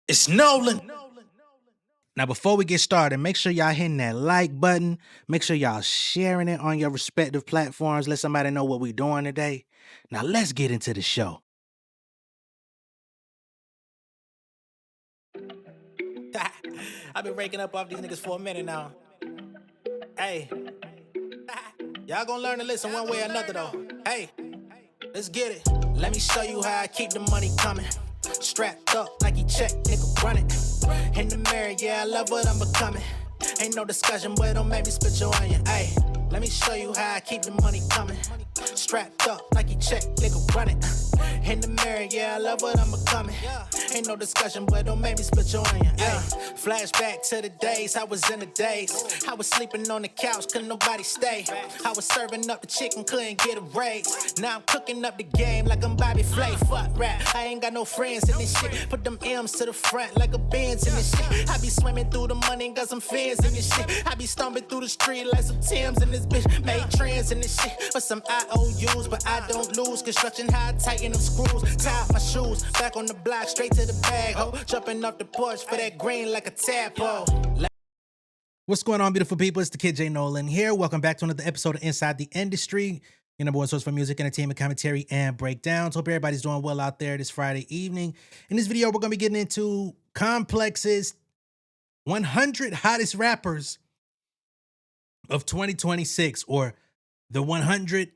It's Nolan. Now, before we get started, make sure y'all hitting that like button. Make sure y'all sharing it on your respective platforms. Let somebody know what we're doing today. Now, let's get into the show. I've been raking up off these niggas for a minute now. Hey, y'all gonna learn to listen one way or another though. Hey, let's get it. Let me show you how I keep the money coming. Strapped up, Nike check, nigga run it. In the mirror, yeah, I love what I'm becoming. Ain't no discussion, boy, don't make me spit your onion. Hey, let me show you how I keep the money coming. Strapped up, Nike check, nigga run it. In the mirror, yeah, I love what I'm becoming. Ain't no discussion, boy, don't make me split your onion. Flashback to the days, I was in the days. I was sleeping on the couch, couldn't nobody stay. I was serving up the chicken, couldn't get a raise. Now I'm cooking up the game like I'm Bobby Flay. Fuck rap, I ain't got no friends in this shit. Put them M's to the front like a Benz in this shit. I be swimming through the money, got some fins in this shit. I be stomping through the street like some Timbs in this bitch. Made trends in this shit, but some IOUs, but I don't lose. Construction how I tighten them screws, tie up my shoes. Back on the block, straight to the bag, ho. Jumping off the porch for that green like a tadpole. What's going on, beautiful people? It's the kid J Nolan here. Welcome back to another episode of Inside the Industry, your number one source for music, entertainment, commentary, and breakdowns. Hope everybody's doing well out there this Friday evening. In this video, we're going to be getting into Complex's 100 hottest rappers of 2026, or the 100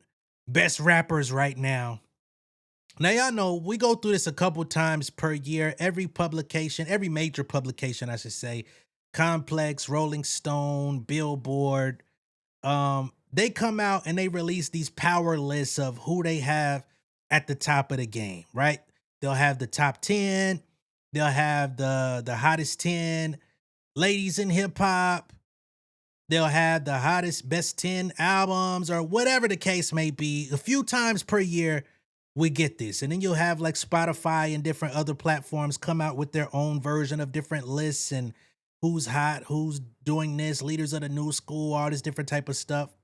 best rappers right now. Now, y'all know we go through this a couple times per year. Every major publication, I should say, Complex, Rolling Stone, Billboard, they come out and they release these power lists of who they have at the top of the game, right? They'll have the top 10, they'll have the hottest 10 ladies in hip hop, they'll have the hottest best 10 albums, or whatever the case may be. A few times per year we get this. And then you'll have like Spotify and different other platforms come out with their own version of different lists and who's hot, who's doing this, leaders of the new school, all this different type of stuff.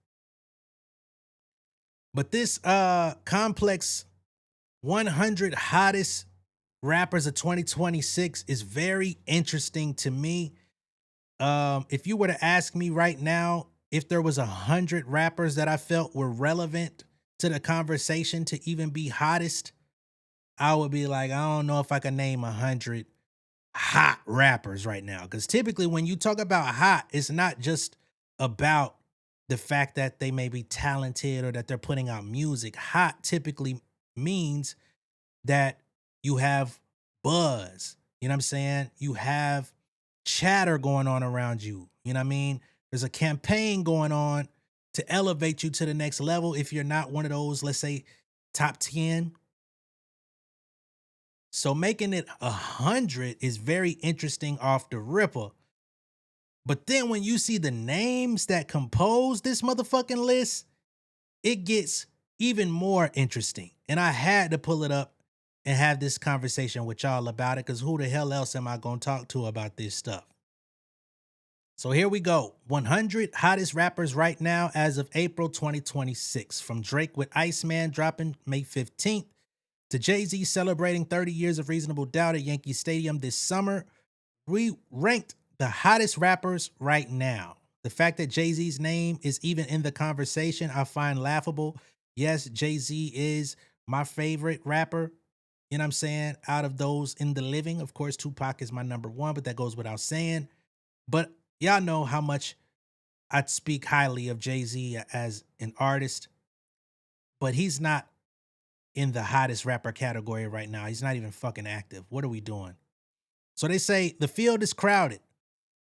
But this Complex 100 hottest rappers of 2026 is very interesting to me. If you were to ask me right now if there was 100 rappers that I felt were relevant to the conversation to even be hottest, I would be like, I don't know if I can name 100 hot rappers right now. Because typically when you talk about hot, it's not just about the fact that they may be talented or that they're putting out music. Hot typically means that you have buzz. You know what I'm saying? You have chatter going on around you. You know what I mean? There's a campaign going on to elevate you to the next level if you're not one of those, let's say, top 10. So making it 100 is very interesting off the ripper. But then when you see the names that compose this motherfucking list, it gets even more interesting. And I had to pull it up and have this conversation with y'all about it, because who the hell else am I going to talk to about this stuff? So here we go. 100 hottest rappers right now as of April 2026. From Drake with Iceman dropping May 15th to Jay-Z celebrating 30 years of Reasonable Doubt at Yankee Stadium this summer. We ranked the hottest rappers right now. The fact that Jay-Z's name is even in the conversation, I find laughable. Yes, Jay-Z is my favorite rapper. You know what I'm saying? Out of those in the living, of course, Tupac is my number one, but that goes without saying. But y'all know how much I speak highly of Jay-Z as an artist, but he's not in the hottest rapper category right now. He's not even fucking active. What are we doing? So they say the field is crowded.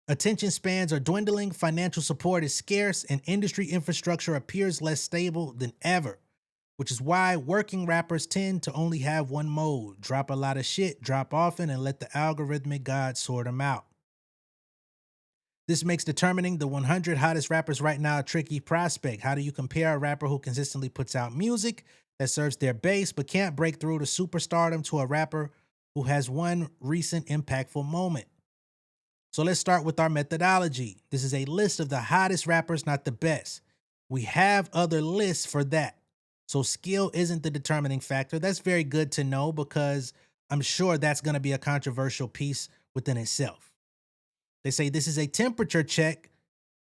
Attention spans are dwindling, financial support is scarce, and industry infrastructure appears less stable than ever, which is why working rappers tend to only have one mode: drop a lot of shit, drop often, and let the algorithmic gods sort them out. This makes determining the 100 hottest rappers right now a tricky prospect. How do you compare a rapper who consistently puts out music that serves their base but can't break through to superstardom to a rapper who has one recent impactful moment? So let's start with our methodology. This is a list of the hottest rappers, not the best. We have other lists for that. So skill isn't the determining factor. That's very good to know, because I'm sure that's going to be a controversial piece within itself. They say this is a temperature check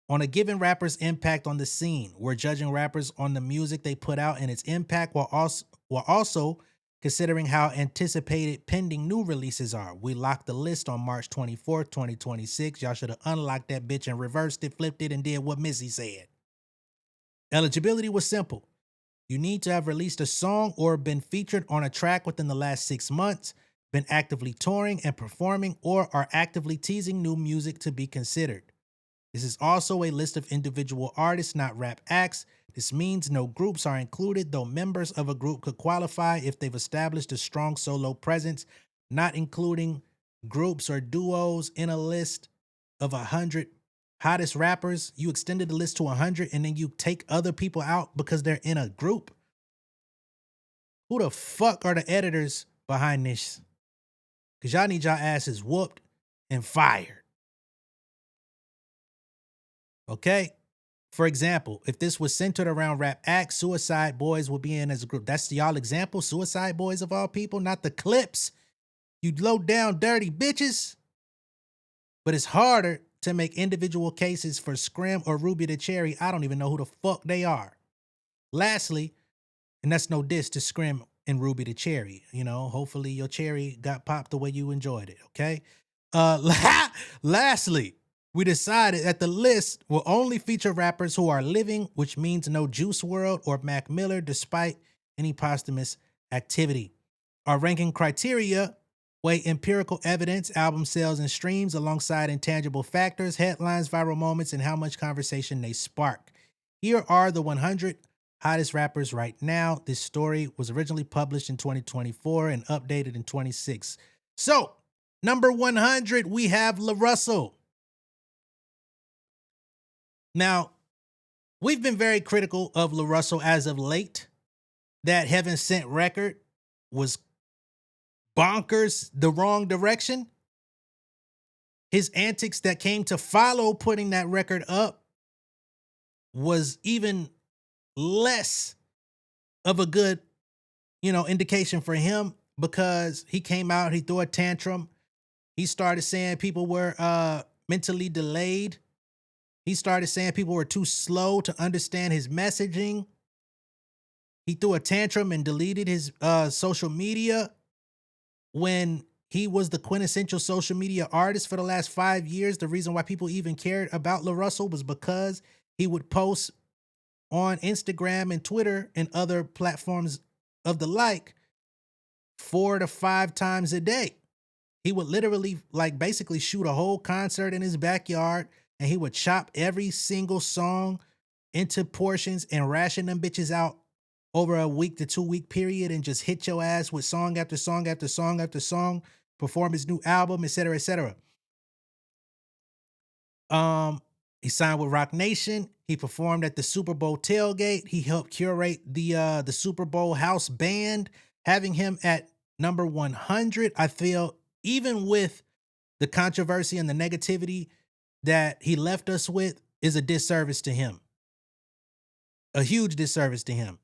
on a given rapper's impact on the scene. We're judging rappers on the music they put out and its impact while also considering how anticipated pending new releases are. We locked the list on March 24th, 2026. Y'all should have unlocked that bitch and reversed it, flipped it, and did what Missy said. Eligibility was simple. You need to have released a song or been featured on a track within the last 6 months, been actively touring and performing, or are actively teasing new music to be considered. This is also a list of individual artists, not rap acts. This means no groups are included, though members of a group could qualify if they've established a strong solo presence, not including groups or duos in a list of 100 hottest rappers. You extended the list to 100 and then you take other people out because they're in a group. Who the fuck are the editors behind this? Because y'all need y'all asses whooped and fired. Okay? For example, if this was centered around rap acts, Suicide Boys would be in as a group. That's y'all example, Suicide Boys of all people, not the Clips. You low down dirty bitches. But it's harder to make individual cases for Scrim or Ruby the Cherry. I don't even know who the fuck they are. Lastly, and that's no diss to Scrim and Ruby the Cherry. You know, hopefully your cherry got popped the way you enjoyed it, okay? Lastly, we decided that the list will only feature rappers who are living, which means no Juice WRLD or Mac Miller, despite any posthumous activity. Our ranking criteria weigh empirical evidence, album sales and streams, alongside intangible factors, headlines, viral moments, and how much conversation they spark. Here are the 100 hottest rappers right now. This story was originally published in 2024 and updated in 26. So, number 100, we have La Russell. Now, we've been very critical of La Russell as of late. That Heaven Sent record was bonkers, the wrong direction. His antics that came to follow putting that record up was even less of a good, indication for him, because he came out, he threw a tantrum. He started saying people were mentally delayed. He started saying people were too slow to understand his messaging. He threw a tantrum and deleted his social media when he was the quintessential social media artist for the last 5 years. The reason why people even cared about La Russell was because he would post on Instagram and Twitter and other platforms of the like 4 to 5 times a day. He would literally basically shoot a whole concert in his backyard, and he would chop every single song into portions and ration them bitches out over a week to 2 week period and just hit your ass with song after song after song after song, perform his new album, etc., etc. He signed with Roc Nation. He performed at the Super Bowl tailgate. He helped curate the Super Bowl house band. Having him at number 100, I feel, even with the controversy and the negativity that he left us with, is a disservice to him. A huge disservice to him.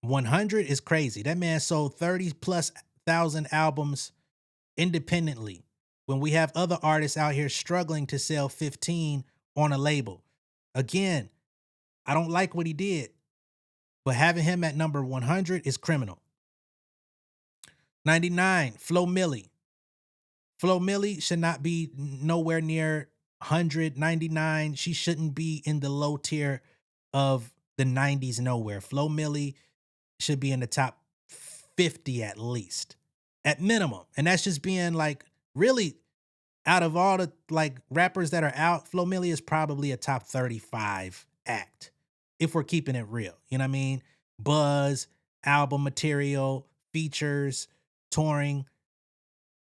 100 is crazy. That man sold 30 plus thousand albums independently, when we have other artists out here struggling to sell 15 on a label. Again, I don't like what he did, but having him at number 100 is criminal. 99, Flo Milli. Flo Milli should not be nowhere near 100, 99. She shouldn't be in the low tier of the 90s nowhere. Flo Milli should be in the top 50 at least, at minimum. And that's just being really, out of all the rappers that are out, Flo Milli is probably a top 35 act, if we're keeping it real. You know what I mean? Buzz, album material, features, touring,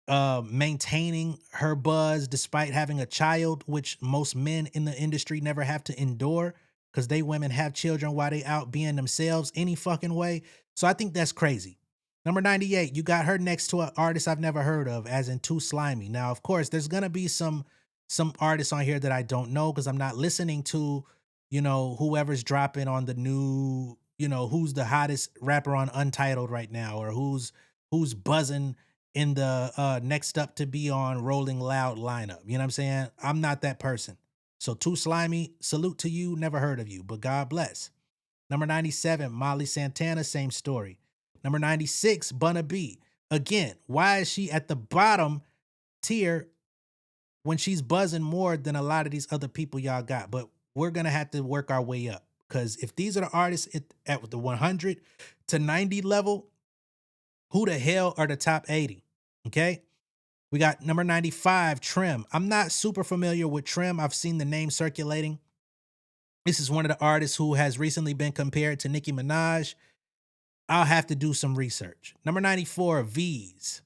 maintaining her buzz despite having a child, which most men in the industry never have to endure, because women have children while they out being themselves any fucking way. So I think that's crazy. Number 98, you got her next to an artist I've never heard of, as in Too Slimy. Now, of course, there's gonna be some artists on here that I don't know, because I'm not listening to, whoever's dropping on the new, who's the hottest rapper on Untitled right now, or who's buzzing in the next up to be on Rolling Loud lineup. You know what I'm saying? I'm not that person. So Too Slimy, salute to you. Never heard of you, but God bless. Number 97, Molly Santana, same story. Number 96, Bunna B. Again, why is she at the bottom tier when she's buzzing more than a lot of these other people y'all got? But we're going to have to work our way up. Because if these are the artists at the 100 to 90 level, who the hell are the top 80? Okay. We got number 95, Trim. I'm not super familiar with Trim. I've seen the name circulating. This is one of the artists who has recently been compared to Nicki Minaj. I'll have to do some research. Number 94, V's.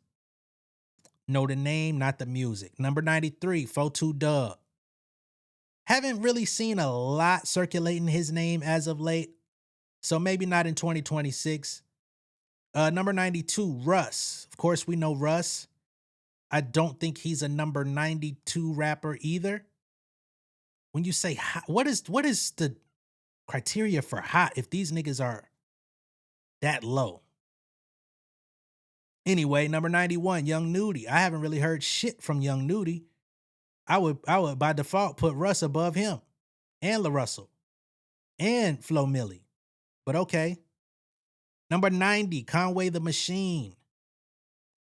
Know the name, not the music. Number 93, Fotu Dub. Haven't really seen a lot circulating his name as of late, so maybe not in 2026. Number 92, Russ. Of course, we know Russ. I don't think he's a number 92 rapper either. When you say hot, what is the criteria for hot if these niggas are that low? Anyway, number 91, Young Nudie. I haven't really heard shit from Young Nudie. I would by default put Russ above him and La Russell and Flo Milli. But okay. Number 90, Conway the Machine.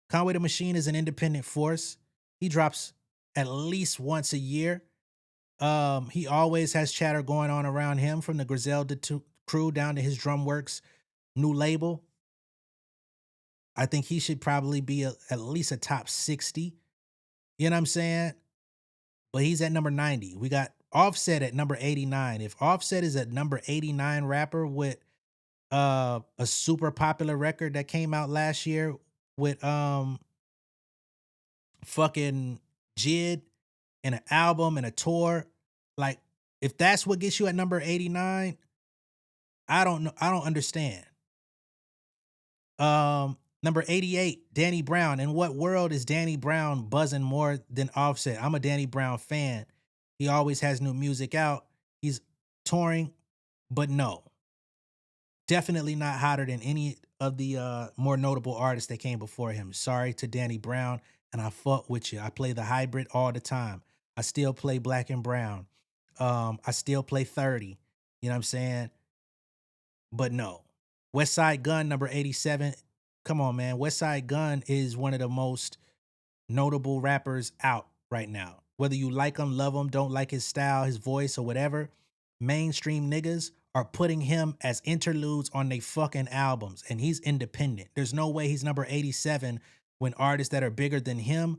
Conway the Machine is an independent force. He drops at least once a year. He always has chatter going on around him, from the Griselda crew down to his Drumworks new label. I think he should probably be at least a top 60. You know what I'm saying? But he's at number 90. We got Offset at number 89. If Offset is at number 89 rapper with a super popular record that came out last year with fucking Jid and an album and a tour, like, if that's what gets you at number 89, I don't know. I don't understand. Number 88, Danny Brown. In what world is Danny Brown buzzing more than Offset? I'm a Danny Brown fan. He always has new music out. He's touring, but no. Definitely not hotter than any of the more notable artists that came before him. Sorry to Danny Brown, and I fuck with you. I play the hybrid all the time. I still play Black and Brown. I still play 30. You know what I'm saying? But no. West Side Gun, number 87. Come on, man. West Side Gun is one of the most notable rappers out right now. Whether you like him, love him, don't like his style, his voice, or whatever, mainstream niggas are putting him as interludes on their fucking albums, and he's independent. There's no way he's number 87 when artists that are bigger than him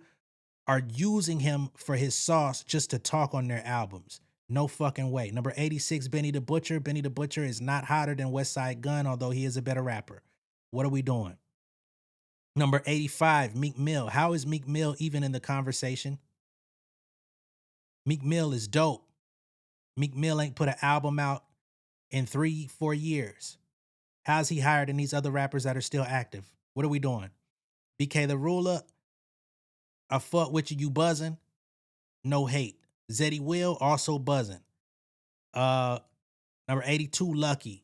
are using him for his sauce just to talk on their albums. No fucking way. Number 86, Benny the Butcher. Benny the Butcher is not hotter than West Side Gun, although he is a better rapper. What are we doing? Number 85, Meek Mill. How is Meek Mill even in the conversation? Meek Mill is dope. Meek Mill ain't put an album out in 3-4 years. How's he higher than these other rappers that are still active? What are we doing? BK the Ruler, I fuck with you, you buzzing. No hate. Zeddy Will, also buzzing. Number 82, Lucky.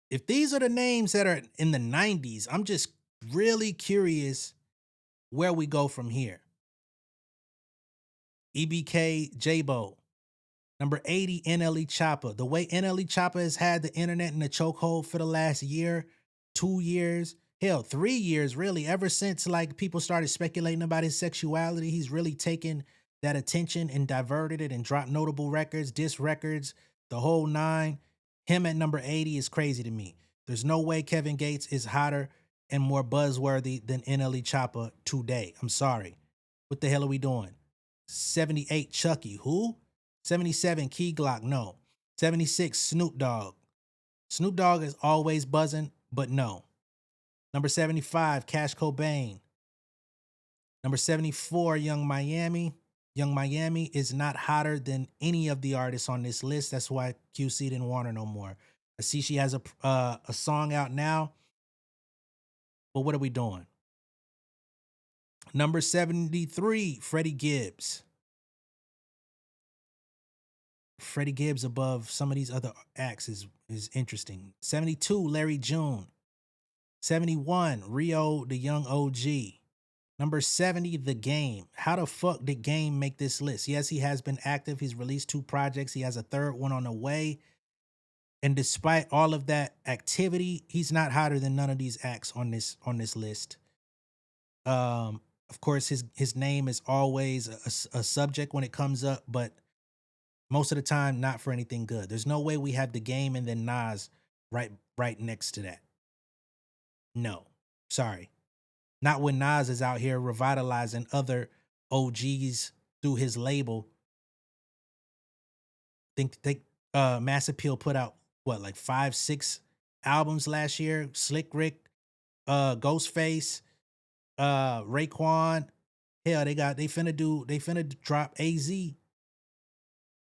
If these are the names that are in the 90s, I'm just really curious where we go from here. EBK J-Bo. Number 80, NLE Choppa. The way NLE Choppa has had the internet in the chokehold for the last year, 2 years, hell, 3 years, really, ever since like people started speculating about his sexuality, he's really taken that attention and diverted it and dropped notable records, diss records, the whole nine. Him at number 80 is crazy to me. There's no way Kevin Gates is hotter and more buzzworthy than NLE Choppa today. I'm sorry. What the hell are we doing? 78, Chucky. Who? 77, Key Glock. No. 76, Snoop Dogg. Snoop Dogg is always buzzing, but no. Number 75, Cash Cobain. Number 74, Young Miami. Young Miami is not hotter than any of the artists on this list. That's why QC didn't want her no more. I see she has a song out now, but what are we doing? Number 73, Freddie Gibbs. Freddie Gibbs above some of these other acts is interesting. 72, Larry June. 71, Rio the Young OG. Number 70, The Game. How the fuck did Game make this list? Yes, he has been active. He's released 2 projects. He has a third one on the way. And despite all of that activity, he's not hotter than none of these acts on this list. Of course, his name is always a subject when it comes up, but most of the time, not for anything good. There's no way we have The Game and then Nas right next to that. No, sorry. Not when Nas is out here revitalizing other OGs through his label. Think Mass Appeal put out what, like 5-6 albums last year. Slick Rick, Ghostface, Raekwon. Hell, they finna drop AZ. You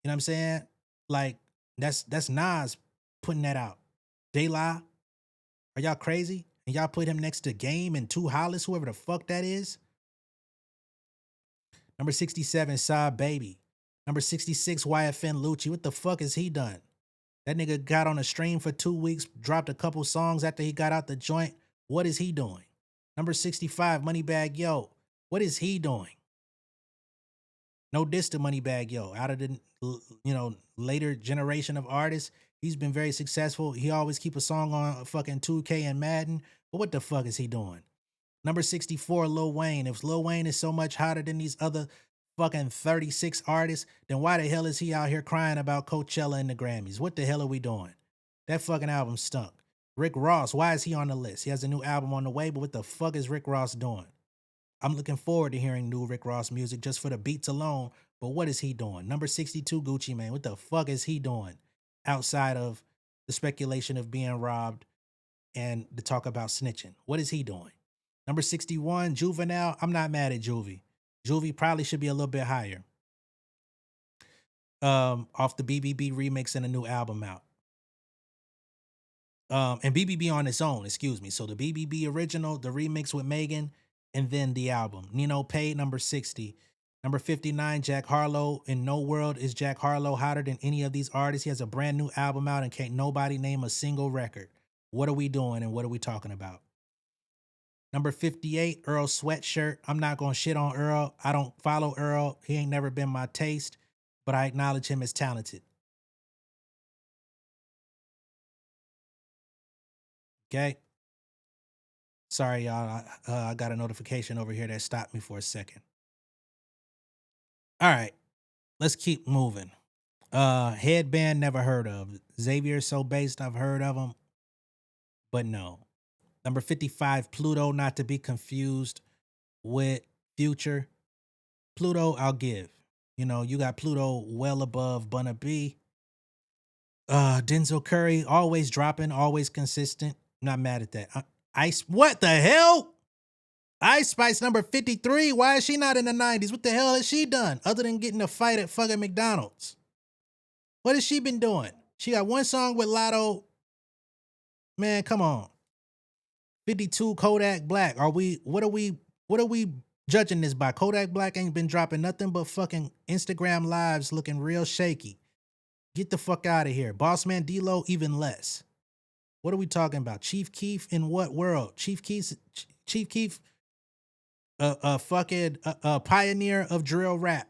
know what I'm saying? Like that's Nas putting that out. J La, are y'all crazy? And y'all put him next to Game and Two Hollis, whoever the fuck that is. Number 67, Saw Baby. Number 66, YFN Lucci. What the fuck has he done? That nigga got on a stream for 2 weeks, dropped a couple songs after he got out the joint. What is he doing? Number 65, Moneybagg Yo. What is he doing? No diss to Moneybagg Yo. Out of the later generation of artists, he's been very successful. He always keep a song on fucking 2K and Madden. But what the fuck is he doing? Number 64, Lil Wayne. If Lil Wayne is so much hotter than these other fucking 36 artists, then why the hell is he out here crying about Coachella and the Grammys? What the hell are we doing? That fucking album stunk. Rick Ross, why is he on the list? He has a new album on the way, but what the fuck is Rick Ross doing? I'm looking forward to hearing new Rick Ross music just for the beats alone, but what is he doing? Number 62, Gucci Mane. What the fuck is he doing outside of the speculation of being robbed and the talk about snitching? What is he doing? Number 61, Juvenile. I'm not mad at Juvie. Juvie probably should be a little bit higher. Off the BBB remix and a new album out. And BBB on its own, excuse me. So the BBB original, the remix with Megan, and then the album. Nino Pay, number 60. Number 59, Jack Harlow. In no world is Jack Harlow hotter than any of these artists. He has a brand new album out and can't nobody name a single record. What are we doing and what are we talking about? Number 58, Earl Sweatshirt. I'm not going to shit on Earl. I don't follow Earl. He ain't never been my taste, but I acknowledge him as talented. Okay? Sorry, y'all. I got a notification over here that stopped me for a second. All right. Let's keep moving. Headband, never heard of. Xavier So Based, I've heard of him, but no. Number 55, Pluto, not to be confused with Future. Pluto, I'll give. You know, you got Pluto well above Bunna B. Denzel Curry, always dropping, always consistent. Not mad at that. Ice, what the hell? Ice Spice, number 53. Why is she not in the 90s? What the hell has she done other than getting a fight at fucking McDonald's? What has she been doing? She got one song with Lotto. Man, come on. 52, Kodak Black. What are we judging this by? Kodak Black ain't been dropping nothing but fucking Instagram lives looking real shaky. Get the fuck out of here. Bossman D-Lo, even less. What are we talking about? Chief Keef in what world? Chief Keef, a fucking pioneer of drill rap.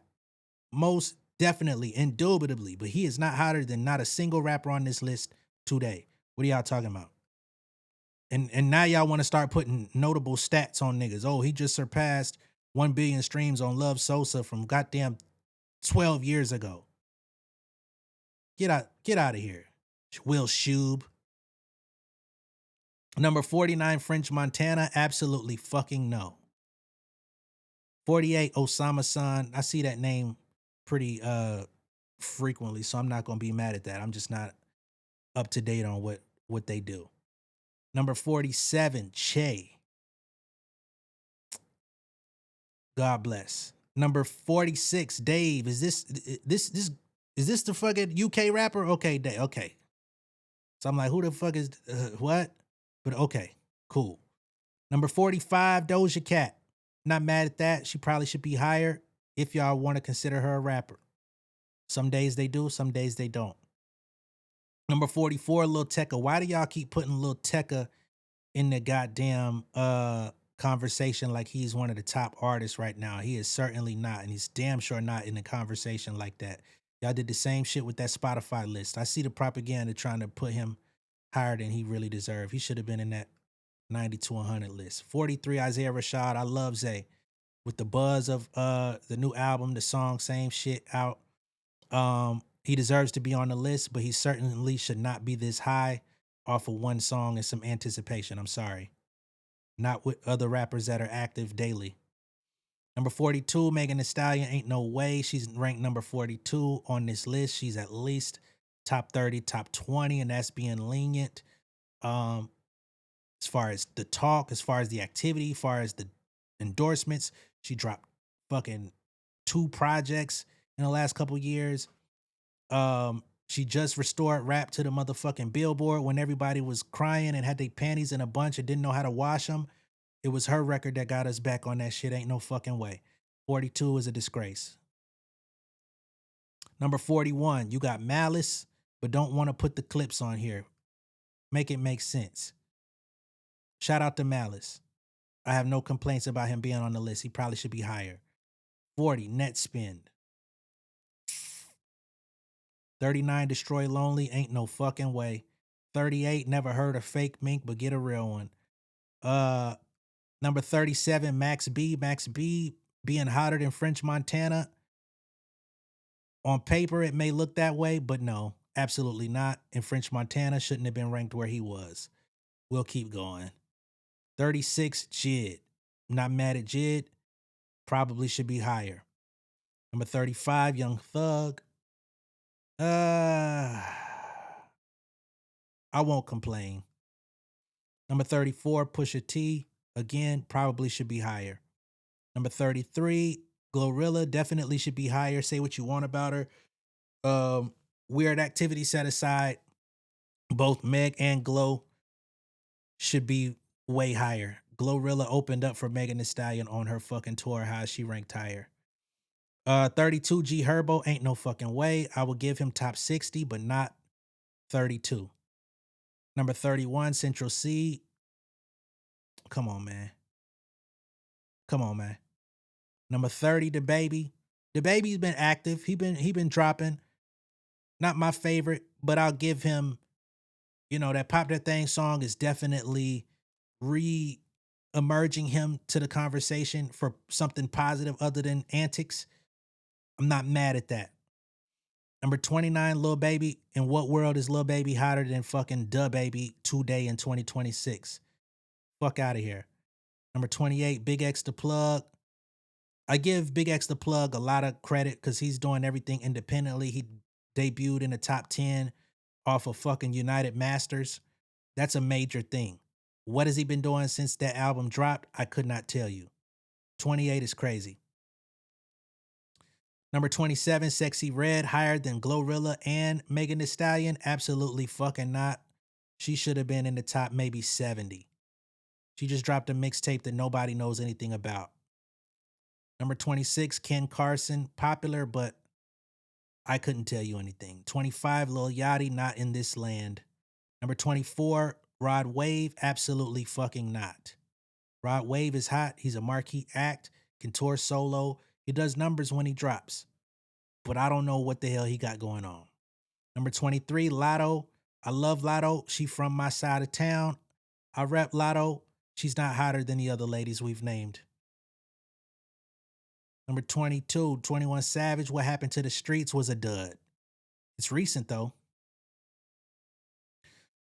Most definitely, indubitably. But he is not hotter than not a single rapper on this list today. What are y'all talking about? And now y'all want to start putting notable stats on niggas. Oh, he just surpassed 1 billion streams on Love Sosa from goddamn 12 years ago. Get out of here. Will Shube. Number 49, French Montana. Absolutely fucking no. 48, Osama San. I see that name pretty frequently, so I'm not gonna be mad at that. I'm just not up to date on what they do. Number 47, Che. God bless. Number 46, Dave. Is this the fucking UK rapper? Okay, Dave. Okay. So I'm like, who the fuck is what? But okay, cool. Number 45, Doja Cat. Not mad at that. She probably should be higher if y'all want to consider her a rapper. Some days they do, some days they don't. Number 44, Lil Tecca. Why do y'all keep putting Lil Tecca in the goddamn conversation like he's one of the top artists right now. He is certainly not, and he's damn sure not in the conversation like that. Y'all did the same shit with that Spotify list. I see the propaganda trying to put him higher than he really deserved. He should have been in that 90 to 100 list. 43, Isaiah Rashad. I love Zay. With the buzz of the new album, the song, same shit out. He deserves to be on the list, but he certainly should not be this high off of one song and some anticipation. I'm sorry. Not with other rappers that are active daily. Number 42, Megan Thee Stallion. Ain't no way she's ranked number 42 on this list. She's at least top 30, top 20, and that's being lenient. As far as the talk, as far as the activity, as far as the endorsements, she dropped fucking 2 projects in the last couple years. She just restored rap to the motherfucking Billboard when everybody was crying and had their panties in a bunch and didn't know how to wash them. It was her record that got us back on that shit. Ain't no fucking way. 42 is a disgrace. Number 41, you got Malice, but don't want to put the clips on here. Make it make sense. Shout out to Malice. I have no complaints about him being on the list. He probably should be higher. 40, Net Spend. 39, Destroy Lonely. Ain't no fucking way. 38, Never Heard of Fake Mink, but get a real one. Number 37, Max B. Max B being hotter than French Montana. On paper, it may look that way, but no, absolutely not. And French Montana shouldn't have been ranked where he was. We'll keep going. 36, Jid. Not mad at Jid. Probably should be higher. Number 35, Young Thug. I won't complain. Number 34, Pusha T. Again, probably should be higher. Number 33, Glorilla. Definitely should be higher. Say what you want about her. Weird Activity set aside. Both Meg and Glow should be way higher. Glorilla opened up for Megan Thee Stallion on her fucking tour. How is she ranked higher? 32, G Herbo. Ain't no fucking way. I will give him top 60, but not 32. Number 31, Central C. Come on, man. Come on, man. Number 30, The Baby. The Baby's been active. He been dropping. Not my favorite, but I'll give him, that Pop That Thing song is definitely re-emerging him to the conversation for something positive other than antics. I'm not mad at that. Number 29, Lil Baby. In what world is Lil Baby hotter than fucking Da Baby today in 2026? Fuck out of here. Number 28, Big X the Plug. I give Big X the Plug a lot of credit because he's doing everything independently. He debuted in the top 10 off of fucking United Masters. That's a major thing. What has he been doing since that album dropped? I could not tell you. 28 is crazy. Number 27, Sexy Red, higher than Glorilla and Megan Thee Stallion? Absolutely fucking not. She should have been in the top maybe 70. She just dropped a mixtape that nobody knows anything about. Number 26, Ken Carson, popular, but I couldn't tell you anything. 25, Lil Yachty, not in this land. Number 24, Rod Wave, absolutely fucking not. Rod Wave is hot. He's a marquee act, can tour solo. He does numbers when he drops. But I don't know what the hell he got going on. Number 23, Lotto. I love Lotto. She from my side of town. I rep Lotto. She's not hotter than the other ladies we've named. Number 22, 21 Savage. What Happened to the Streets was a dud. It's recent though.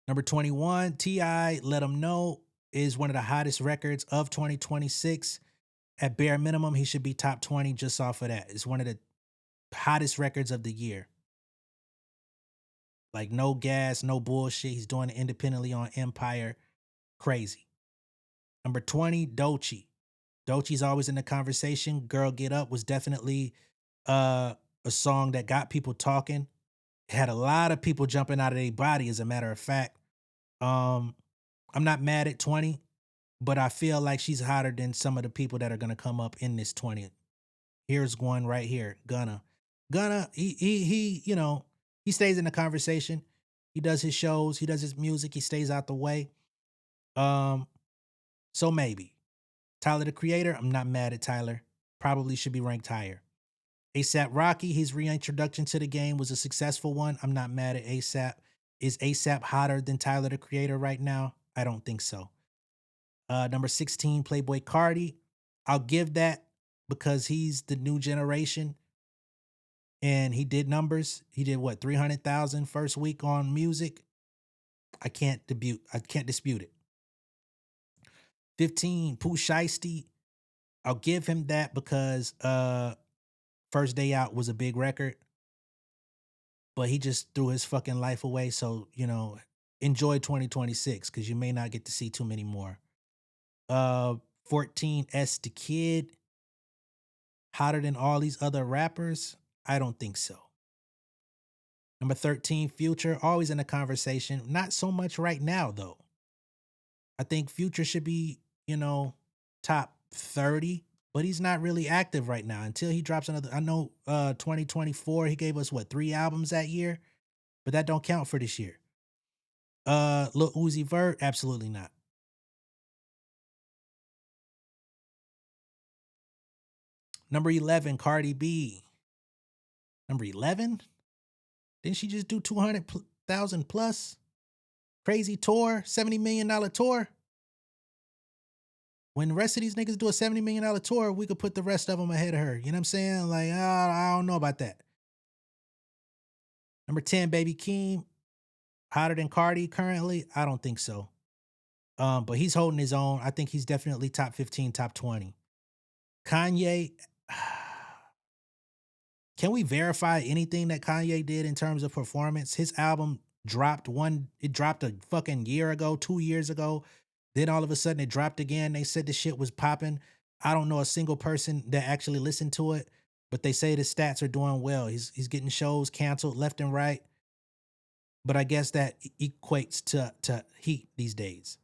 Number 21, T.I. Let 'Em Know is one of the hottest records of 2026. At bare minimum, he should be top 20 just off of that. It's one of the hottest records of the year. Like no gas, no bullshit. He's doing it independently on Empire. Crazy. Number 20, Doechii. Doechii's always in the conversation. Girl Get Up was definitely a song that got people talking. It had a lot of people jumping out of their body, as a matter of fact. I'm not mad at 20, but I feel like she's hotter than some of the people that are gonna come up in this 20. Here's one right here. Gunna, he stays in the conversation. He does his shows, he does his music, he stays out the way. Um, so maybe. Tyler the Creator, I'm not mad at Tyler. Probably should be ranked higher. ASAP Rocky, his reintroduction to the game was a successful one. I'm not mad at ASAP. Is ASAP hotter than Tyler the Creator right now? I don't think so. Number 16, Playboy Cardi. I'll give that because he's the new generation and he did numbers. He did what, 300,000 first week on music? I can't dispute it. 15, Pooh Shiesty. I'll give him that because First Day Out was a big record, but he just threw his fucking life away. So, enjoy 2026 because you may not get to see too many more. 14, S the Kid. Hotter than all these other rappers? I don't think so. Number 13, Future. Always in the conversation. Not so much right now, though. I think Future should be, top 30, but he's not really active right now until he drops another. I know 2024, he gave us 3 albums that year, but that don't count for this year. Lil Uzi Vert, absolutely not. Number 11, Cardi B. Number 11? Didn't she just do 200,000 plus? Crazy tour, $70 million tour. When the rest of these niggas do a $70 million tour, we could put the rest of them ahead of her. You know what I'm saying? Like, I don't know about that. Number 10, Baby Keem. Hotter than Cardi currently? I don't think so. But he's holding his own. I think he's definitely top 15, top 20. Kanye. Can we verify anything that Kanye did in terms of performance? His album dropped a fucking year ago, 2 years ago. Then all of a sudden it dropped again. They said the shit was popping. I don't know a single person that actually listened to it, but they say the stats are doing well. He's getting shows canceled left and right. But I guess that equates to heat these days.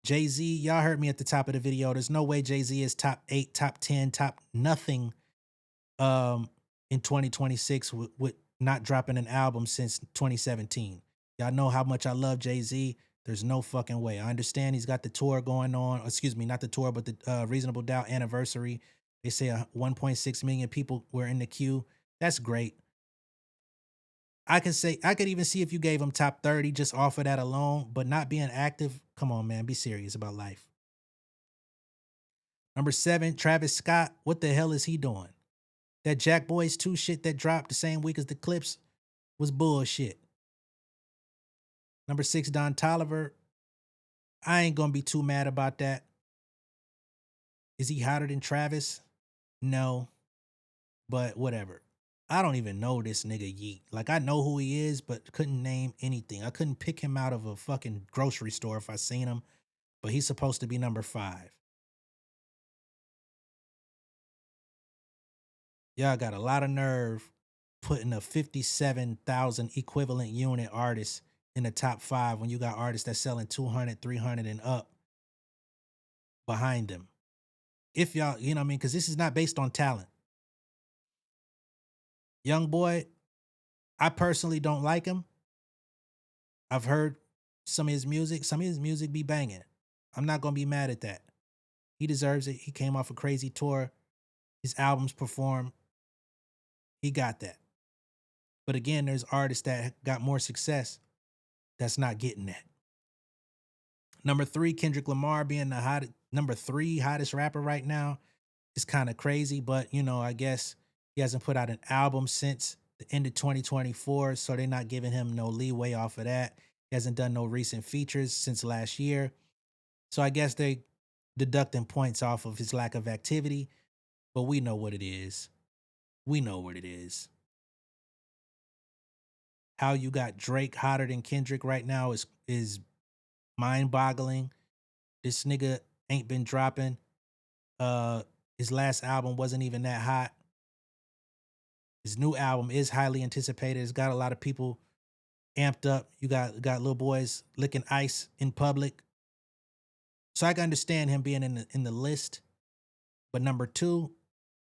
Jay-Z, y'all heard me at the top of the video. There's no way Jay-Z is top 8, top 10, top nothing in 2026 with not dropping an album since 2017. Y'all know how much I love Jay-Z. There's no fucking way. I understand he's got the tour going on. Excuse me, not the tour, but the Reasonable Doubt anniversary. They say 1.6 million people were in the queue. That's great. I could even see if you gave him top 30 just off of that alone, but not being active. Come on, man. Be serious about life. Number 7, Travis Scott. What the hell is he doing? That Jack Boys 2 shit that dropped the same week as the clips was bullshit. Number 6, Don Toliver. I ain't gonna be too mad about that. Is he hotter than Travis? No, but whatever. I don't even know this nigga Yeet. Like, I know who he is, but couldn't name anything. I couldn't pick him out of a fucking grocery store if I seen him, but he's supposed to be number 5. Y'all got a lot of nerve putting a 57,000 equivalent unit artist in the top 5 when you got artists that's selling 200, 300 and up behind them. If y'all, you know what I mean? Because this is not based on talent. Young boy, I personally don't like him. I've heard some of his music. Some of his music be banging. I'm not going to be mad at that. He deserves it. He came off a crazy tour. His albums perform. He got that. But again, there's artists that got more success that's not getting that. Number 3, Kendrick Lamar being the number 3 hottest rapper right now is kind of crazy. But, I guess he hasn't put out an album since the end of 2024. So they're not giving him no leeway off of that. He hasn't done no recent features since last year. So I guess they deducting points off of his lack of activity. But we know what it is. We know what it is. How you got Drake hotter than Kendrick right now is mind-boggling. This nigga ain't been dropping. His last album wasn't even that hot. His new album is highly anticipated. It's got a lot of people amped up. You got little boys licking ice in public. So I can understand him being in the list. But number 2,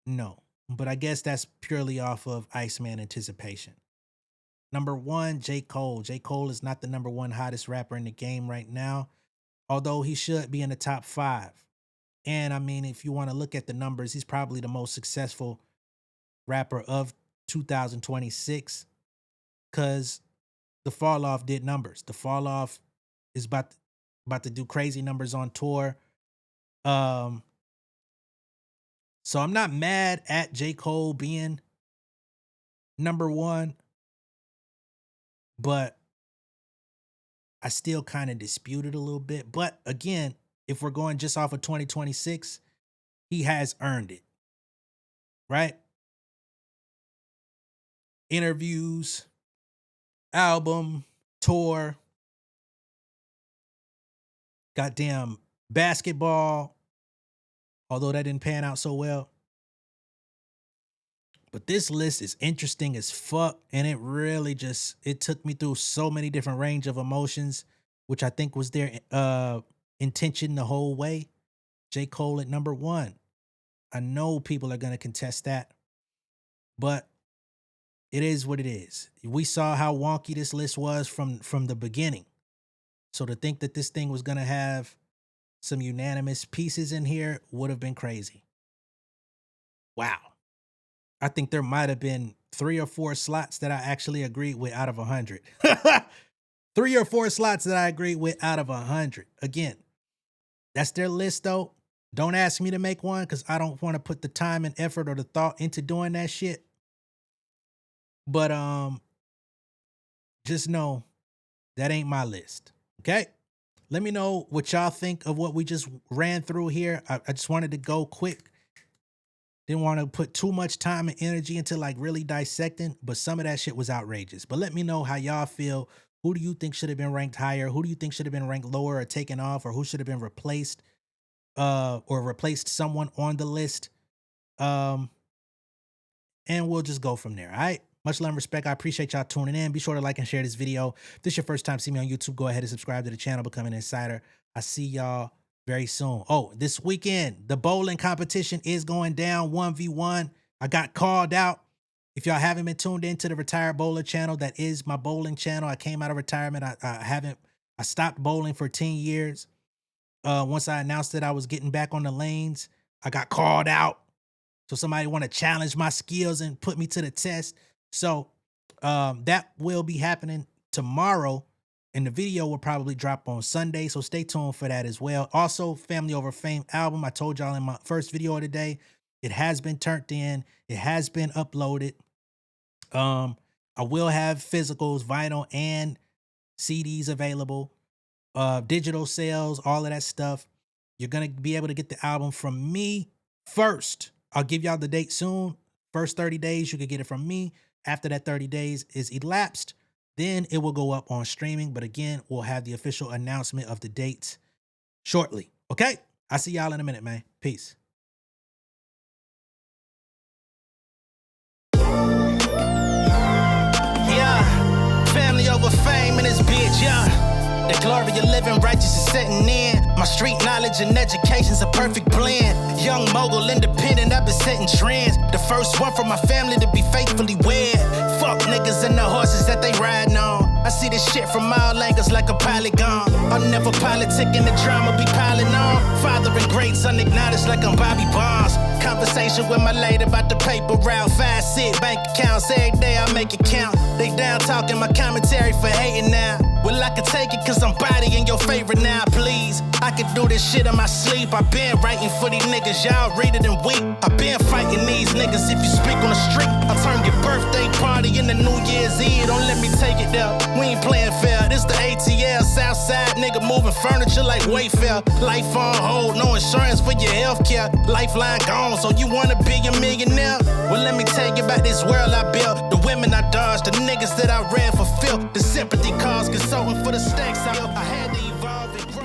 no. But I guess that's purely off of Iceman anticipation. Number 1, J. Cole. J. Cole is not the number 1 hottest rapper in the game right now. although he should be in the top 5. And I mean, if you want to look at the numbers, he's probably the most successful rapper of 2026 because the Fall Off did numbers. The Fall Off is about to do crazy numbers on tour. So I'm not mad at J. Cole being number 1, but I still kind of dispute it a little bit. But again, if we're going just off of 2026, he has earned it, right? Interviews, album, tour, goddamn basketball, although that didn't pan out so well. But this list is interesting as fuck, and it really it took me through so many different range of emotions, which I think was their intention the whole way. J. Cole at number 1. I know people are going to contest that, but it is what it is. We saw how wonky this list was from the beginning. So to think that this thing was going to have some unanimous pieces in here would have been crazy. Wow. I think there might have been 3 or 4 slots that I actually agreed with out of 100. 3 or 4 slots that I agreed with out of 100. Again, that's their list though. Don't ask me to make one because I don't want to put the time and effort or the thought into doing that shit. But just know that ain't my list. Okay? Let me know what y'all think of what we just ran through here. I just wanted to go quick. Didn't want to put too much time and energy into like really dissecting, but some of that shit was outrageous. But let me know how y'all feel. Who do you think should have been ranked higher? Who do you think should have been ranked lower or taken off, or who should have been replaced or replaced someone on the list? And we'll just go from there. All right. Much love and respect. I appreciate y'all tuning in. Be sure to like and share this video. If this is your first time seeing me on YouTube, go ahead and subscribe to the channel, become an insider. I see y'all very soon. Oh, this weekend, the bowling competition is going down 1v1. I got called out. If y'all haven't been tuned into the Retired Bowler channel, that is my bowling channel. I came out of retirement. I stopped bowling for 10 years. Once I announced that I was getting back on the lanes, I got called out. So somebody want to challenge my skills and put me to the test. So that will be happening tomorrow. And the video will probably drop on Sunday, so stay tuned for that as well. Also, Family Over Fame album, I told y'all in my first video of the day, it has been turned in. It has been uploaded. I will have physicals, vinyl, and CDs available. Digital sales, all of that stuff. You're going to be able to get the album from me first. I'll give y'all the date soon. First 30 days, you can get it from me. After that 30 days is elapsed, then it will go up on streaming. But again, we'll have the official announcement of the dates shortly. Okay? I'll see y'all in a minute, man. Peace. Yeah, family over fame in this bitch, yeah. The glory of living righteous is setting in. My street knowledge and education's a perfect blend. Young mogul, independent, I've been setting trends. The first one from my family to be faithfully wed. Fuck niggas and the horses that they riding on. I see this shit from all angles like a polygon. I'm never politicking, the drama be piling on. Father and great son acknowledged like I'm Bobby Bonds. Conversation with my lady about the paper route. 5 sit bank accounts, every day I make it count. They down talking my commentary for hating now. Well, I can take it cause I'm bodying your favorite now, please. I can do this shit in my sleep. I been writing for these niggas, y'all read it and weep. I been fighting these niggas if you speak on the street. I turn your birthday party into New Year's Eve. Don't let me take it there. We ain't playing fair. This the ATL, Southside nigga moving furniture like Wayfair. Life on hold, no insurance for your healthcare. Lifeline gone, so you wanna be a millionaire? Well, let me tell you about this world I built. The women I dodged, the niggas that I read for filth. The sympathy calls, consulting for the stakes. I had to evolve and grow.